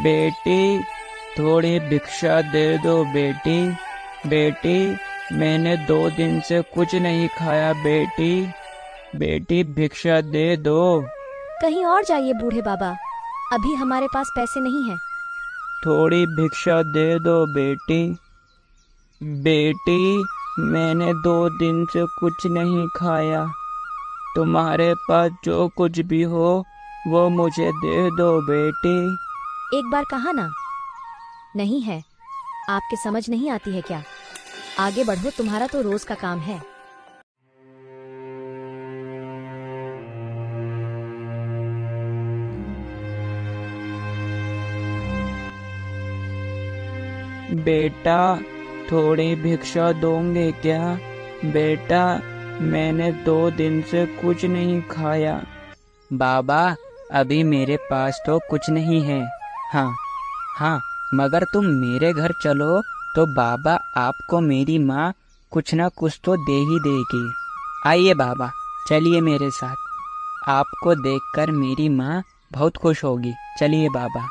बेटी, थोड़ी भिक्षा दे दो बेटी। बेटी, मैंने 2 दिन से कुछ नहीं खाया बेटी। बेटी, भिक्षा दे दो। कहीं और जाइए बूढ़े बाबा, अभी हमारे पास पैसे नहीं हैं। थोड़ी भिक्षा दे दो बेटी। बेटी, मैंने 2 दिन से कुछ नहीं खाया। तुम्हारे पास जो कुछ भी हो वो मुझे दे दो बेटी। एक बार कहा ना, नहीं है। आपके समझ नहीं आती है क्या? आगे बढ़ो, तुम्हारा तो रोज का काम है। बेटा, थोड़ी भिक्षा दोगे क्या? बेटा, मैंने 2 दिन से कुछ नहीं खाया। बाबा, अभी मेरे पास तो कुछ नहीं है। हाँ हाँ, मगर तुम मेरे घर चलो तो बाबा आपको मेरी माँ कुछ ना कुछ तो दे ही देगी। आइए बाबा, चलिए मेरे साथ। आपको देखकर मेरी माँ बहुत खुश होगी। चलिए बाबा।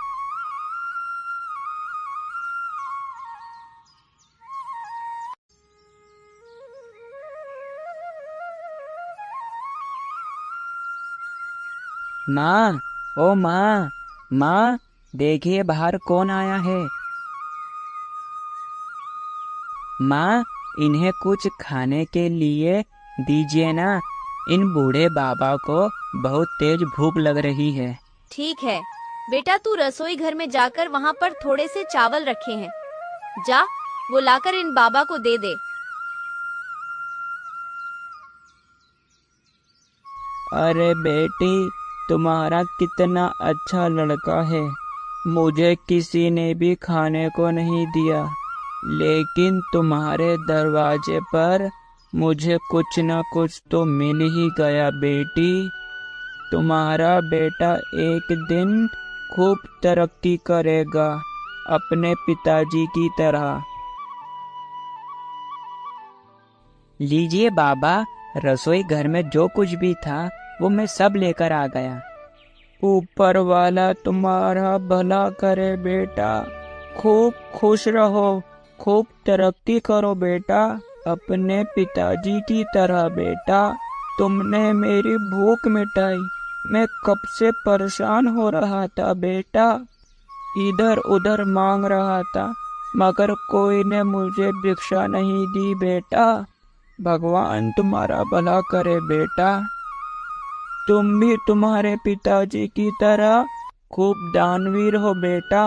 माँ, ओ माँ, माँ, देखिए बाहर कौन आया है। माँ, इन्हें कुछ खाने के लिए दीजिए ना। इन बूढ़े बाबा को बहुत तेज भूख लग रही है। ठीक है बेटा, तू रसोई घर में जाकर वहाँ पर थोड़े से चावल रखे हैं, जा वो लाकर इन बाबा को दे दे। अरे बेटी, तुम्हारा कितना अच्छा लड़का है। मुझे किसी ने भी खाने को नहीं दिया, लेकिन तुम्हारे दरवाजे पर मुझे कुछ न कुछ तो मिल ही गया बेटी। तुम्हारा बेटा एक दिन खूब तरक्की करेगा, अपने पिताजी की तरह। लीजिए बाबा, रसोई घर में जो कुछ भी था वो मैं सब लेकर आ गया। ऊपर वाला तुम्हारा भला करे बेटा। खूब खुश रहो, खूब तरक्की करो बेटा, अपने पिताजी की तरह बेटा। तुमने मेरी भूख मिटाई। मैं कब से परेशान हो रहा था बेटा, इधर उधर मांग रहा था, मगर कोई ने मुझे भिक्षा नहीं दी बेटा। भगवान तुम्हारा भला करे बेटा। तुम भी तुम्हारे पिताजी की तरह खूब दानवीर हो बेटा।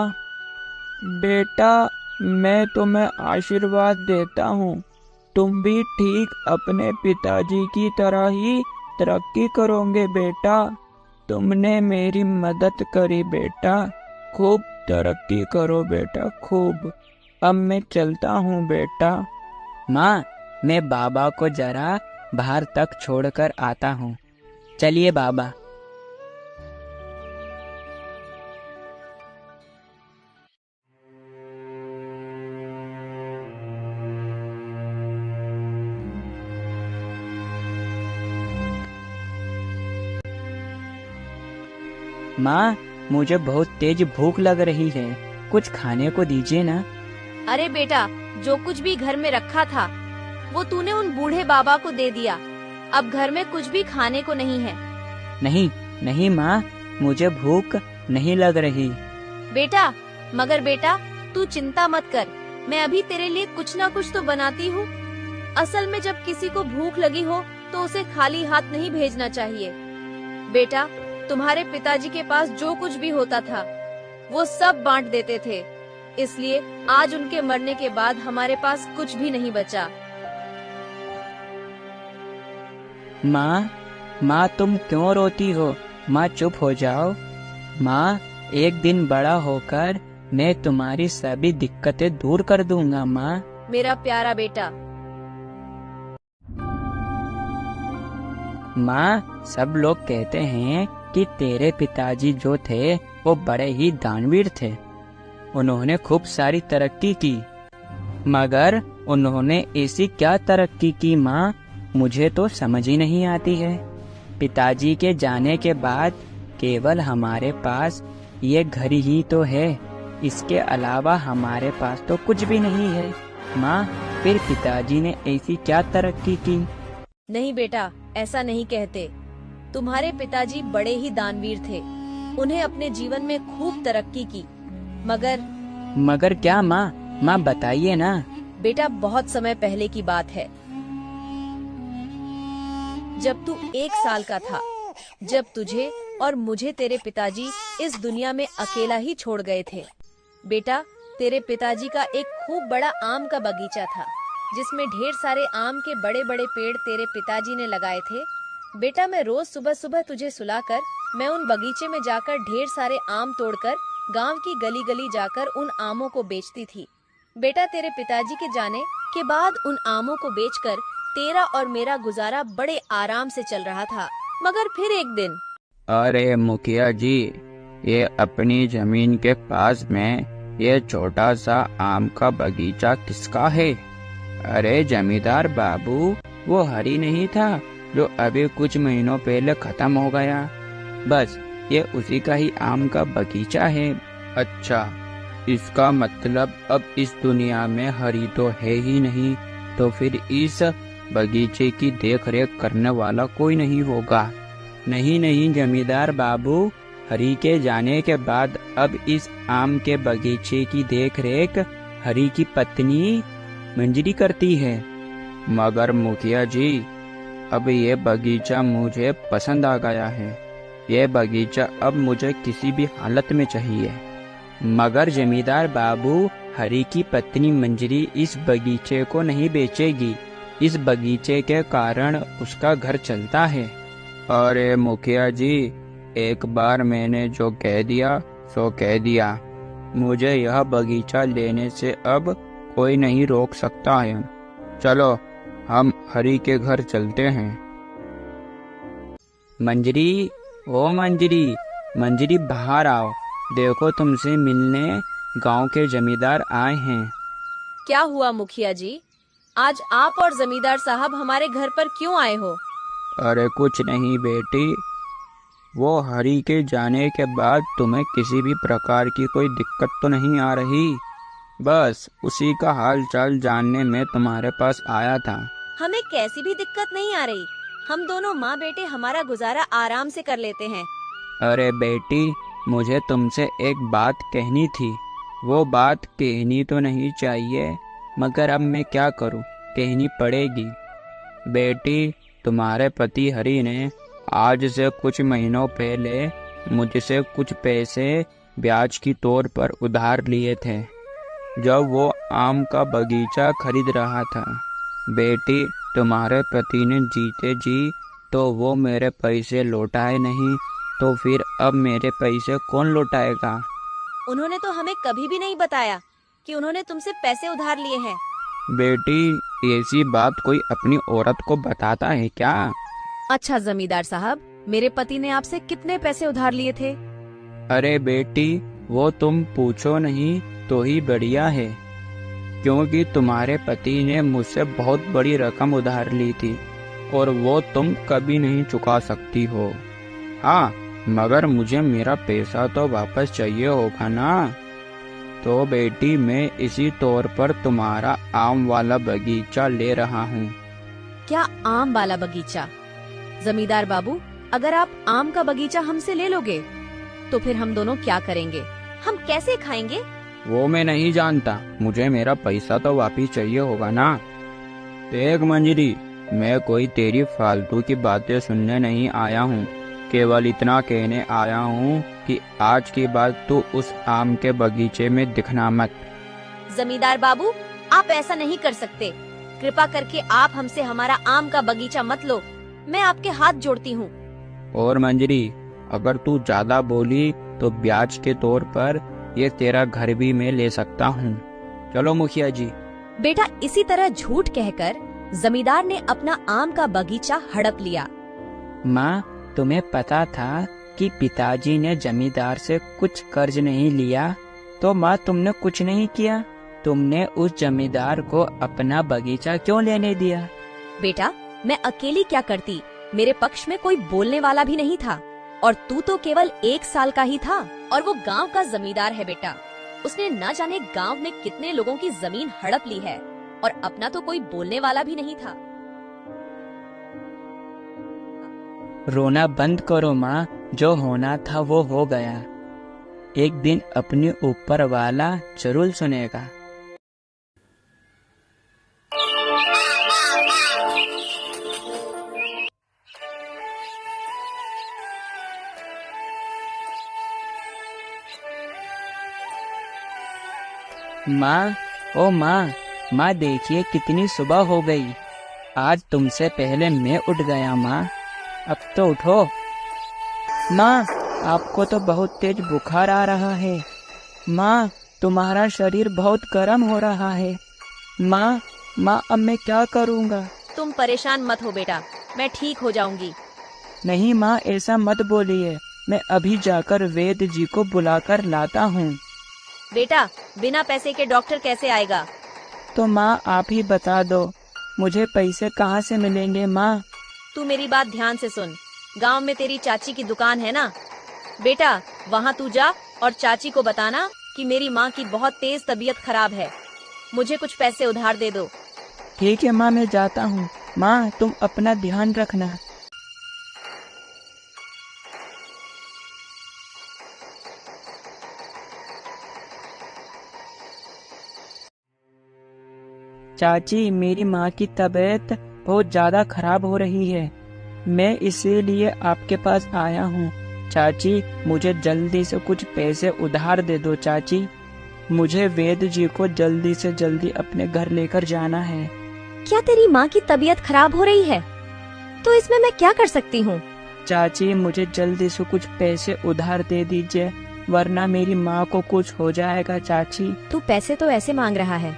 बेटा, मैं तुम्हें आशीर्वाद देता हूँ, तुम भी ठीक अपने पिताजी की तरह ही तरक्की करोगे बेटा। तुमने मेरी मदद करी बेटा, खूब तरक्की करो बेटा, खूब। अब मैं चलता हूँ बेटा। माँ, मैं बाबा को जरा बाहर तक छोड़कर आता हूँ। चलिए बाबा। माँ, मुझे बहुत तेज भूख लग रही है, कुछ खाने को दीजिए ना। अरे बेटा, जो कुछ भी घर में रखा था वो तूने उन बूढ़े बाबा को दे दिया। अब घर में कुछ भी खाने को नहीं है। नहीं नहीं माँ, मुझे भूख नहीं लग रही। बेटा, मगर बेटा तू चिंता मत कर, मैं अभी तेरे लिए कुछ ना कुछ तो बनाती हूँ। असल में जब किसी को भूख लगी हो तो उसे खाली हाथ नहीं भेजना चाहिए। बेटा, तुम्हारे पिताजी के पास जो कुछ भी होता था वो सब बांट देते थे, इसलिए आज उनके मरने के बाद हमारे पास कुछ भी नहीं बचा। माँ, माँ तुम क्यों रोती हो? माँ चुप हो जाओ। माँ, एक दिन बड़ा होकर मैं तुम्हारी सभी दिक्कतें दूर कर दूंगा माँ। मेरा प्यारा बेटा। माँ, सब लोग कहते हैं कि तेरे पिताजी जो थे वो बड़े ही दानवीर थे। उन्होंने खूब सारी तरक्की की, मगर उन्होंने ऐसी क्या तरक्की की माँ, मुझे तो समझ ही नहीं आती है। पिताजी के जाने के बाद केवल हमारे पास ये घर ही तो है, इसके अलावा हमारे पास तो कुछ भी नहीं है। माँ, फिर पिताजी ने ऐसी क्या तरक्की की? नहीं बेटा, ऐसा नहीं कहते। तुम्हारे पिताजी बड़े ही दानवीर थे। उन्हें अपने जीवन में खूब तरक्की की। मगर क्या माँ? माँ बताइए ना। बेटा, बहुत समय पहले की बात है, जब तू 1 साल का था, जब तुझे और मुझे तेरे पिताजी इस दुनिया में अकेला ही छोड़ गए थे। बेटा, तेरे पिताजी का एक खूब बड़ा आम का बगीचा था, जिसमें ढेर सारे आम के बड़े बड़े पेड़ तेरे पिताजी ने लगाए थे। बेटा, मैं रोज सुबह सुबह तुझे सुलाकर मैं उन बगीचे में जाकर ढेर सारे आम तोड़कर गांव की गली गली जाकर उन आमों को बेचती थी। बेटा, तेरे पिताजी के जाने के बाद उन आमों को बेचकर तेरा और मेरा गुजारा बड़े आराम से चल रहा था। मगर फिर एक दिन, अरे मुखिया जी, ये अपनी जमीन के पास में ये छोटा सा आम का बगीचा किसका है? अरे जमींदार बाबू, वो हरी नहीं था जो अभी कुछ महीनों पहले खत्म हो गया? बस ये उसी का ही आम का बगीचा है। अच्छा, इसका मतलब अब इस दुनिया में हरी तो है ही नहीं, तो फिर इस बगीचे की देखरेख करने वाला कोई नहीं होगा। नहीं जमींदार बाबू, हरी के जाने के बाद अब इस आम के बगीचे की देखरेख हरी की पत्नी मंजरी करती है। मगर मुखिया जी, अब ये बगीचा मुझे पसंद आ गया है। ये बगीचा अब मुझे किसी भी हालत में चाहिए। मगर जमींदार बाबू, हरी की पत्नी मंजरी इस बगीचे को नहीं बेचेगी। इस बगीचे के कारण उसका घर चलता है। अरे मुखिया जी, एक बार मैंने जो कह दिया सो कह दिया। मुझे यह बगीचा लेने से अब कोई नहीं रोक सकता है। चलो, हम हरी के घर चलते हैं। मंजरी, ओ मंजरी बाहर आओ। देखो, तुमसे मिलने गांव के जमींदार आए हैं। क्या हुआ मुखिया जी? आज आप और जमींदार साहब हमारे घर पर क्यों आए हो? अरे कुछ नहीं बेटी, वो हरी के जाने के बाद तुम्हें किसी भी प्रकार की कोई दिक्कत तो नहीं आ रही? बस उसी का हाल चाल जानने में तुम्हारे पास आया था। हमें कैसी भी दिक्कत नहीं आ रही। हम दोनों माँ बेटे हमारा गुजारा आराम से कर लेते हैं। अरे बेटी, मुझे तुमसे एक बात कहनी थी। वो बात कहनी तो नहीं चाहिए, मगर अब मैं क्या करूं, कहनी पड़ेगी। बेटी, तुम्हारे पति हरी ने आज से कुछ महीनों पहले मुझसे कुछ पैसे ब्याज की तौर पर उधार लिए थे, जब वो आम का बगीचा खरीद रहा था। बेटी, तुम्हारे पति ने जीते जी तो वो मेरे पैसे लौटाए नहीं, तो फिर अब मेरे पैसे कौन लौटाएगा? उन्होंने तो हमें कभी भी नहीं बताया कि उन्होंने तुमसे पैसे उधार लिए हैं। बेटी, ऐसी बात कोई अपनी औरत को बताता है क्या? अच्छा जमींदार साहब, मेरे पति ने आपसे कितने पैसे उधार लिए थे? अरे बेटी, वो तुम पूछो नहीं तो ही बढ़िया है, क्योंकि तुम्हारे पति ने मुझसे बहुत बड़ी रकम उधार ली थी और वो तुम कभी नहीं चुका सकती हो। हाँ, मगर मुझे मेरा पैसा तो वापस चाहिए होगा ना। तो बेटी, मैं इसी तौर पर तुम्हारा आम वाला बगीचा ले रहा हूँ। क्या आम वाला बगीचा? जमींदार बाबू, अगर आप आम का बगीचा हमसे ले लोगे तो फिर हम दोनों क्या करेंगे? हम कैसे खाएंगे? वो मैं नहीं जानता, मुझे मेरा पैसा तो वापिस चाहिए होगा ना। देख मंजरी, मैं कोई तेरी फालतू की बातें सुनने नहीं आया हूँ, केवल इतना कहने आया हूँ कि आज के बाद तू उस आम के बगीचे में दिखना मत। जमींदार बाबू, आप ऐसा नहीं कर सकते। कृपा करके आप हमसे हमारा आम का बगीचा मत लो। मैं आपके हाथ जोड़ती हूँ। और मंजरी, अगर तू ज्यादा बोली तो ब्याज के तौर पर ये तेरा घर भी मैं ले सकता हूँ। चलो मुखिया जी। बेटा, इसी तरह झूठ कहकर जमींदार ने अपना आम का बगीचा हड़प लिया। माँ, तुम्हें पता था कि पिताजी ने जमींदार से कुछ कर्ज नहीं लिया, तो माँ तुमने कुछ नहीं किया। तुमने उस जमींदार को अपना बगीचा क्यों लेने दिया? बेटा, मैं अकेली क्या करती? मेरे पक्ष में कोई बोलने वाला भी नहीं था। और तू तो केवल 1 साल का ही था और वो गांव का जमींदार है बेटा। उसने न जाने गांव में कितने लोगों की जमीन हड़प ली है और अपना तो कोई बोलने वाला भी नहीं था। रोना बंद करो माँ, जो होना था वो हो गया। एक दिन अपने ऊपर वाला जरूर सुनेगा। माँ, ओ माँ, माँ देखिए कितनी सुबह हो गई। आज तुमसे पहले मैं उठ गया माँ, अब तो उठो। माँ, आपको तो बहुत तेज बुखार आ रहा है। माँ, तुम्हारा शरीर बहुत गर्म हो रहा है। माँ, माँ, अब मैं क्या करूँगा? तुम परेशान मत हो बेटा, मैं ठीक हो जाऊंगी। नहीं माँ, ऐसा मत बोलिए। मैं अभी जाकर वैद्य जी को बुलाकर लाता हूँ। बेटा, बिना पैसे के डॉक्टर कैसे आएगा? तो माँ आप ही बता दो, मुझे पैसे कहाँ से मिलेंगे माँ? तू मेरी बात ध्यान से सुन। गांव में तेरी चाची की दुकान है ना बेटा, वहाँ तू जा और चाची को बताना कि मेरी माँ की बहुत तेज तबीयत खराब है, मुझे कुछ पैसे उधार दे दो। ठीक है माँ, मैं जाता हूँ। माँ, तुम अपना ध्यान रखना। चाची, मेरी माँ की तबीयत बहुत ज़्यादा खराब हो रही है, मैं इसीलिए आपके पास आया हूँ। चाची, मुझे जल्दी से कुछ पैसे उधार दे दो चाची। मुझे वैद्य जी को जल्दी से जल्दी अपने घर लेकर जाना है। क्या तेरी माँ की तबीयत खराब हो रही है? तो इसमें मैं क्या कर सकती हूँ? चाची, मुझे जल्दी से कुछ पैसे उधार दे दीजिए, वरना मेरी माँ को कुछ हो जाएगा चाची। तू पैसे तो ऐसे मांग रहा है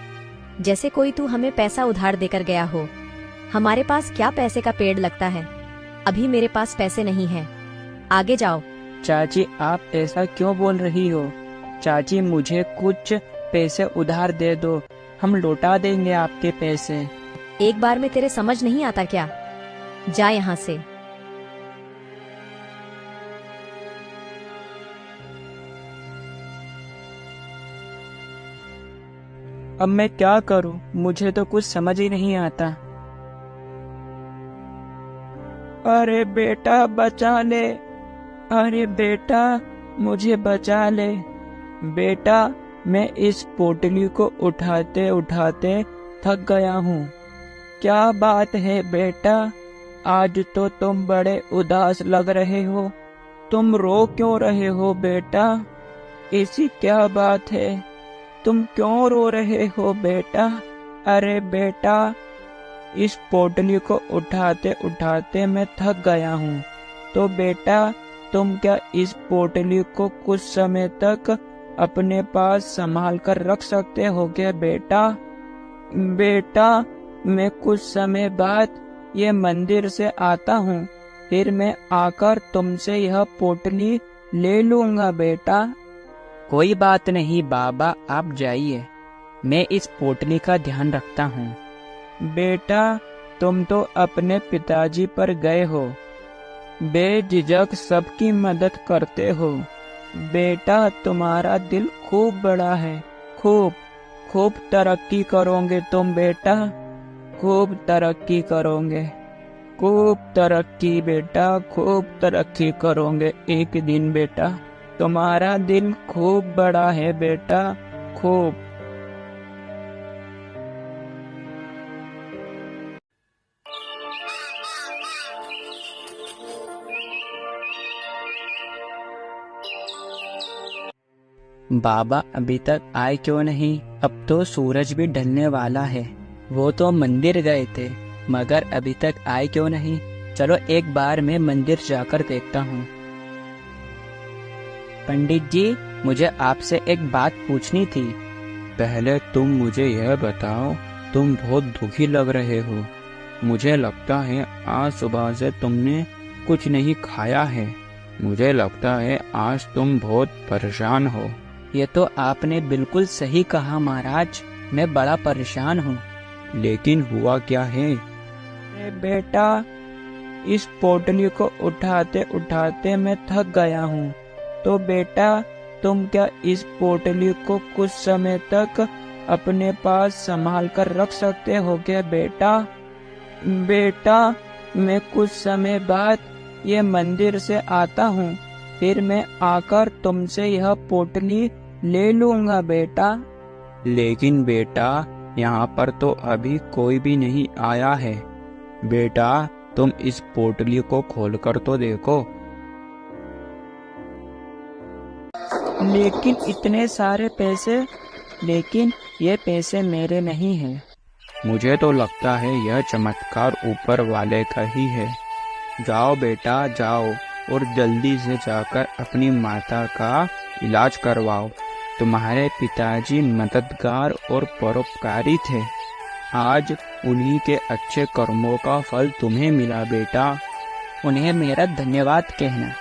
जैसे कोई तू हमें पैसा उधार देकर गया हो। हमारे पास क्या पैसे का पेड़ लगता है? अभी मेरे पास पैसे नहीं है, आगे जाओ। चाची, आप ऐसा क्यों बोल रही हो? चाची, मुझे कुछ पैसे उधार दे दो, हम लौटा देंगे आपके पैसे। एक बार में तेरे समझ नहीं आता क्या? जा यहाँ से। अब मैं क्या करूं? मुझे तो कुछ समझ ही नहीं आता। अरे बेटा बचा ले, अरे बेटा मुझे बचा ले। बेटा, मैं इस पोटली को उठाते उठाते थक गया हूँ। क्या बात है बेटा, आज तो तुम बड़े उदास लग रहे हो। तुम रो क्यों रहे हो बेटा? ऐसी क्या बात है? तुम क्यों रो रहे हो बेटा? अरे बेटा, इस पोटली को उठाते उठाते मैं थक गया हूँ। तो बेटा, तुम क्या इस पोटली को कुछ समय तक अपने पास संभाल कर रख सकते हो क्या बेटा? बेटा, मैं कुछ समय बाद ये मंदिर से आता हूँ, फिर मैं आकर तुमसे यह पोटली ले लूँगा बेटा। कोई बात नहीं बाबा, आप जाइए, मैं इस पोटली का ध्यान रखता हूँ। बेटा, तुम तो अपने पिताजी पर गए हो, बेझिझक सबकी मदद करते हो। बेटा, तुम्हारा दिल खूब बड़ा है, खूब खूब तरक्की करोगे तुम बेटा, खूब तरक्की करोगे, खूब तरक्की बेटा, खूब तरक्की करोगे एक दिन बेटा। तुम्हारा दिल खूब बड़ा है बेटा, खूब। बाबा अभी तक आए क्यों नहीं? अब तो सूरज भी ढलने वाला है। वो तो मंदिर गए थे, मगर अभी तक आए क्यों नहीं? चलो एक बार मैं मंदिर जाकर देखता हूँ। पंडित जी, मुझे आपसे एक बात पूछनी थी। पहले तुम मुझे यह बताओ, तुम बहुत दुखी लग रहे हो। मुझे लगता है आज सुबह से तुमने कुछ नहीं खाया है। मुझे लगता है आज तुम बहुत परेशान हो। ये तो आपने बिल्कुल सही कहा महाराज, मैं बड़ा परेशान हूँ। लेकिन हुआ क्या है? बेटा, इस पोटली को उठाते उठाते मैं थक गया हूँ। तो बेटा, तुम क्या इस पोटली को कुछ समय तक अपने पास संभाल कर रख सकते हो क्या बेटा? बेटा, मैं कुछ समय बाद ये मंदिर से आता हूँ, फिर मैं आकर तुमसे यह पोटली ले लूंगा बेटा। लेकिन बेटा, यहाँ पर तो अभी कोई भी नहीं आया है। बेटा, तुम इस पोटली को खोलकर तो देखो। लेकिन इतने सारे पैसे, लेकिन ये पैसे मेरे नहीं हैं। मुझे तो लगता है यह चमत्कार ऊपर वाले का ही है। जाओ बेटा, जाओ और जल्दी से जाकर अपनी माता का इलाज करवाओ। तुम्हारे पिताजी मददगार और परोपकारी थे। आज उन्हीं के अच्छे कर्मों का फल तुम्हें मिला बेटा। उन्हें मेरा धन्यवाद कहना।